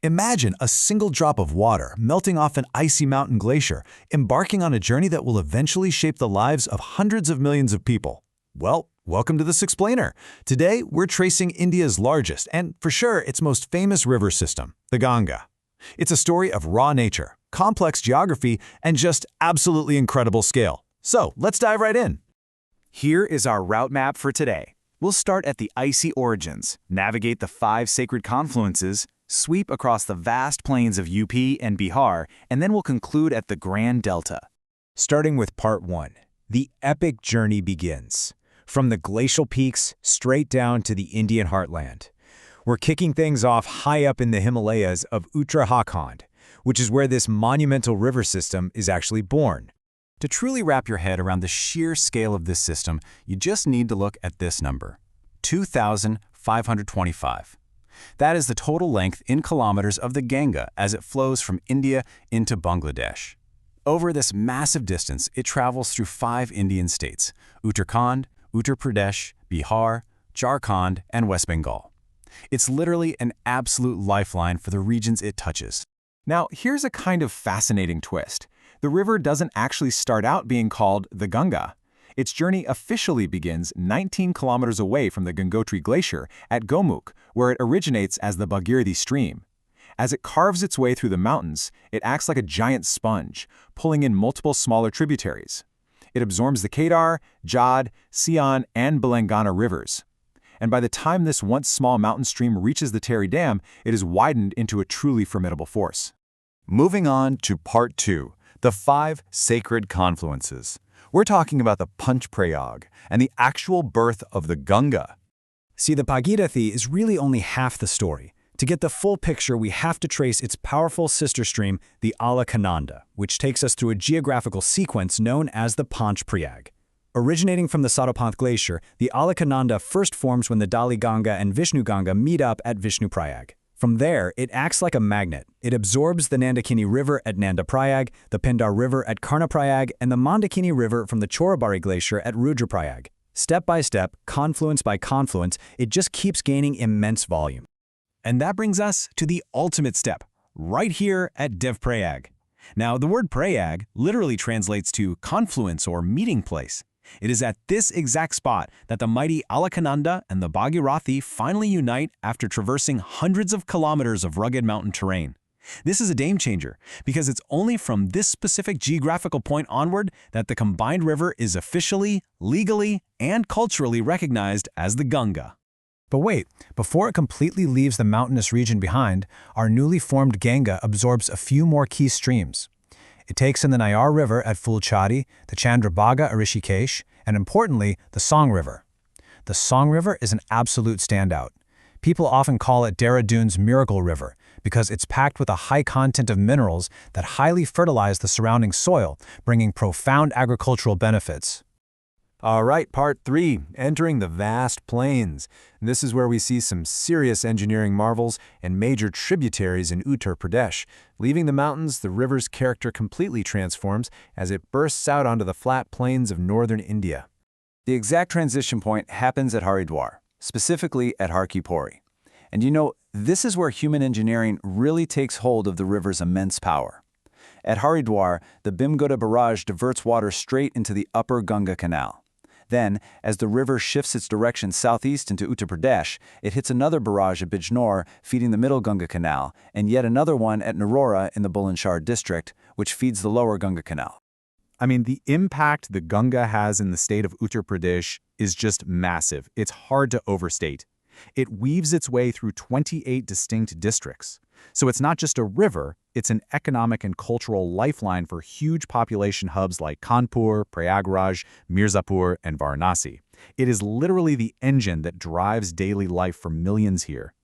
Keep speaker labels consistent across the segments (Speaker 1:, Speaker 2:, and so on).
Speaker 1: Imagine a single drop of water melting off an icy mountain glacier, embarking on a journey that will eventually shape the lives of hundreds of millions of people. Well, welcome to this explainer. Today, we're tracing India's largest and, for sure, its most famous river system, the Ganga. It's a story of raw nature, complex geography, and just absolutely incredible scale. So, let's dive right in.
Speaker 2: Here is our route map for today. We'll start at the icy origins, navigate the 5 sacred confluences, sweep across the vast plains of UP and Bihar, and then we'll conclude at the Grand Delta.
Speaker 3: Starting with Part 1, the epic journey begins. From the glacial peaks straight down to the Indian heartland. We're kicking things off high up in the Himalayas of Uttarakhand, which is where this monumental river system is actually born.
Speaker 2: To truly wrap your head around the sheer scale of this system, you just need to look at this number, 2,525. That is the total length in kilometers of the Ganga as it flows from India into Bangladesh. Over this massive distance, it travels through 5 Indian states, Uttarakhand, Uttar Pradesh, Bihar, Jharkhand, and West Bengal. It's literally an absolute lifeline for the regions it touches.
Speaker 4: Now, here's a kind of fascinating twist. The river doesn't actually start out being called the Ganga. Its journey officially begins 19 kilometers away from the Gangotri Glacier at Gomukh, where it originates as the Bhagirathi stream. As it carves its way through the mountains, it acts like a giant sponge, pulling in multiple smaller tributaries. It absorbs the Kedar, Jad, Sion, and Belangana rivers. And by the time this once small mountain stream reaches the Tehri Dam, it is widened into a truly formidable force.
Speaker 1: Moving on to Part 2, the 5 sacred confluences. We're talking about the Panch Prayag and the actual birth of the Ganga.
Speaker 3: See, the Bhagirathi is really only half the story. To get the full picture, we have to trace its powerful sister stream, the Alaknanda, which takes us through a geographical sequence known as the Panch Prayag. Originating from the Saropanth Glacier, the Alaknanda first forms when the Dali Ganga and Vishnu Ganga meet up at Vishnu Prayag. From there, it acts like a magnet. It absorbs the Nandakini River at Nanda Prayag, the Pindar River at Karna Prayag, and the Mandakini River from the Chorabari Glacier at Rudra Prayag. Step by step, confluence by confluence, it just keeps gaining immense volume. And that brings us to the ultimate step, right here at Dev Prayag. Now, the word Prayag literally translates to confluence or meeting place. It is at this exact spot that the mighty Alaknanda and the Bhagirathi finally unite after traversing hundreds of kilometers of rugged mountain terrain. This is a game changer because it's only from this specific geographical point onward that the combined river is officially, legally, and culturally recognized as the Ganga. But wait, before it completely leaves the mountainous region behind, our newly formed Ganga absorbs a few more key streams. It takes in the Nayar River at Fulchari, the Chandrabhaga at Rishikesh, and importantly, the Song River. The Song River is an absolute standout. People often call it Dehradun's Miracle River because it's packed with a high content of minerals that highly fertilize the surrounding soil, bringing profound agricultural benefits.
Speaker 4: All right, Part 3, entering the vast plains. This is where we see some serious engineering marvels and major tributaries in Uttar Pradesh. Leaving the mountains, the river's character completely transforms as it bursts out onto the flat plains of northern India.
Speaker 2: The exact transition point happens at Haridwar, specifically at Har Ki Pauri. And you know, this is where human engineering really takes hold of the river's immense power. At Haridwar, the Bhimgoda barrage diverts water straight into the upper Ganga Canal. Then, as the river shifts its direction southeast into Uttar Pradesh, it hits another barrage at Bijnor, feeding the middle Ganga Canal, and yet another one at Narora in the Bulandshahr district, which feeds the lower Ganga Canal.
Speaker 4: I mean, the impact the Ganga has in the state of Uttar Pradesh is just massive. It's hard to overstate. It weaves its way through 28 distinct districts. So it's not just a river, it's an economic and cultural lifeline for huge population hubs like Kanpur, Prayagraj, Mirzapur, and Varanasi. It is literally the engine that drives daily life for millions here.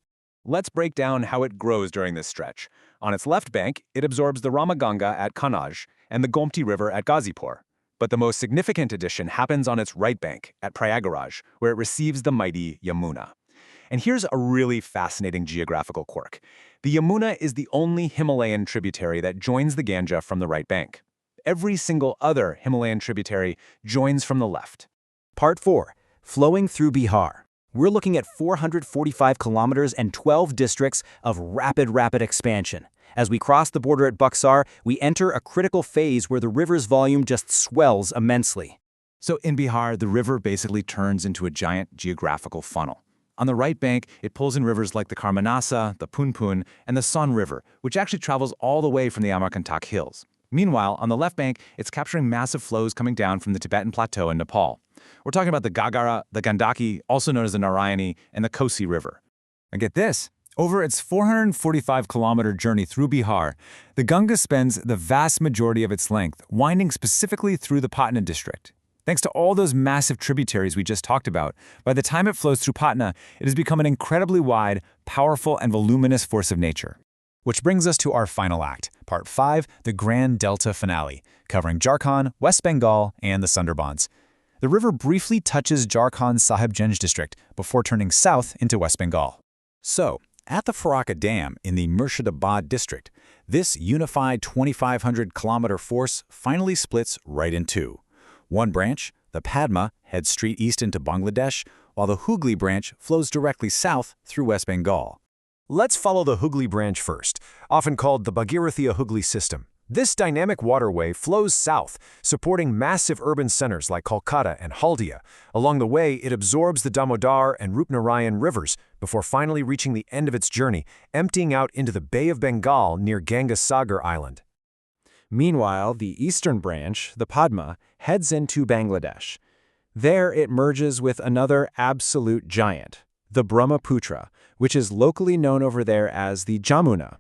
Speaker 4: Let's break down how it grows during this stretch. On its left bank, it absorbs the Ramaganga at Kannauj and the Gomti River at Ghazipur. But the most significant addition happens on its right bank at Prayagraj, where it receives the mighty Yamuna. And here's a really fascinating geographical quirk. The Yamuna is the only Himalayan tributary that joins the Ganga from the right bank. Every single other Himalayan tributary joins from the left.
Speaker 3: Part 4, flowing through Bihar. We're looking at 445 kilometers and 12 districts of rapid expansion. As we cross the border at Buxar, we enter a critical phase where the river's volume just swells immensely.
Speaker 2: So in Bihar, the river basically turns into a giant geographical funnel. On the right bank, it pulls in rivers like the Karmanasa, the Punpun, and the Son River, which actually travels all the way from the Amarkantak Hills. Meanwhile, on the left bank, it's capturing massive flows coming down from the Tibetan Plateau in Nepal. We're talking about the Gagara, the Gandaki, also known as the Narayani, and the Kosi River.
Speaker 3: And get this, over its 445-kilometer journey through Bihar, the Ganga spends the vast majority of its length winding specifically through the Patna district. Thanks to all those massive tributaries we just talked about, by the time it flows through Patna, it has become an incredibly wide, powerful, and voluminous force of nature. Which brings us to our final act, Part 5, the Grand Delta Finale, covering Jharkhand, West Bengal, and the Sundarbans. The river briefly touches Jharkhand's Sahibganj district before turning south into West Bengal. So, at the Farakka Dam in the Murshidabad district, this unified 2,500-kilometer force finally splits right in two. One branch, the Padma, heads straight east into Bangladesh, while the Hooghly branch flows directly south through West Bengal.
Speaker 1: Let's follow the Hooghly branch first, often called the GangaRiverSystem. This dynamic waterway flows south, supporting massive urban centers like Kolkata and Haldia. Along the way, it absorbs the Damodar and Rupnarayan rivers before finally reaching the end of its journey, emptying out into the Bay of Bengal near Gangasagar Island.
Speaker 5: Meanwhile, the eastern branch, the Padma, heads into Bangladesh. There it merges with another absolute giant, the Brahmaputra, which is locally known over there as the Jamuna.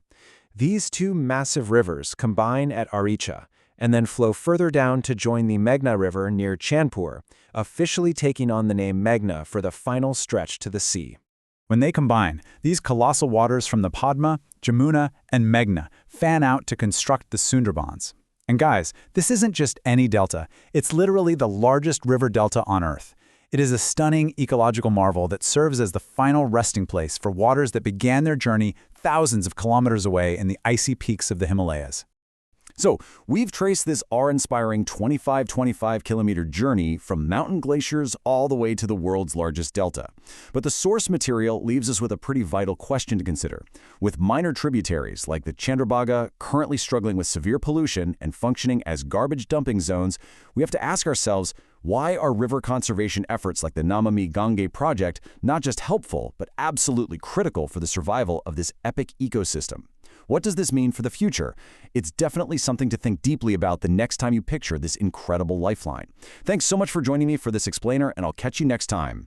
Speaker 5: These two massive rivers combine at Aricha and then flow further down to join the Meghna River near Chandpur, officially taking on the name Meghna for the final stretch to the sea.
Speaker 3: When they combine, these colossal waters from the Padma, Jamuna, and Meghna fan out to construct the Sundarbans. And guys, this isn't just any delta, it's literally the largest river delta on Earth. It is a stunning ecological marvel that serves as the final resting place for waters that began their journey thousands of kilometers away in the icy peaks of the Himalayas.
Speaker 1: So, we've traced this awe-inspiring 25-kilometer journey from mountain glaciers all the way to the world's largest delta. But the source material leaves us with a pretty vital question to consider. With minor tributaries like the Chandrabhaga currently struggling with severe pollution and functioning as garbage dumping zones, we have to ask ourselves, why are river conservation efforts like the Namami Gange project not just helpful, but absolutely critical for the survival of this epic ecosystem? What does this mean for the future? It's definitely something to think deeply about the next time you picture this incredible lifeline. Thanks so much for joining me for this explainer, and I'll catch you next time.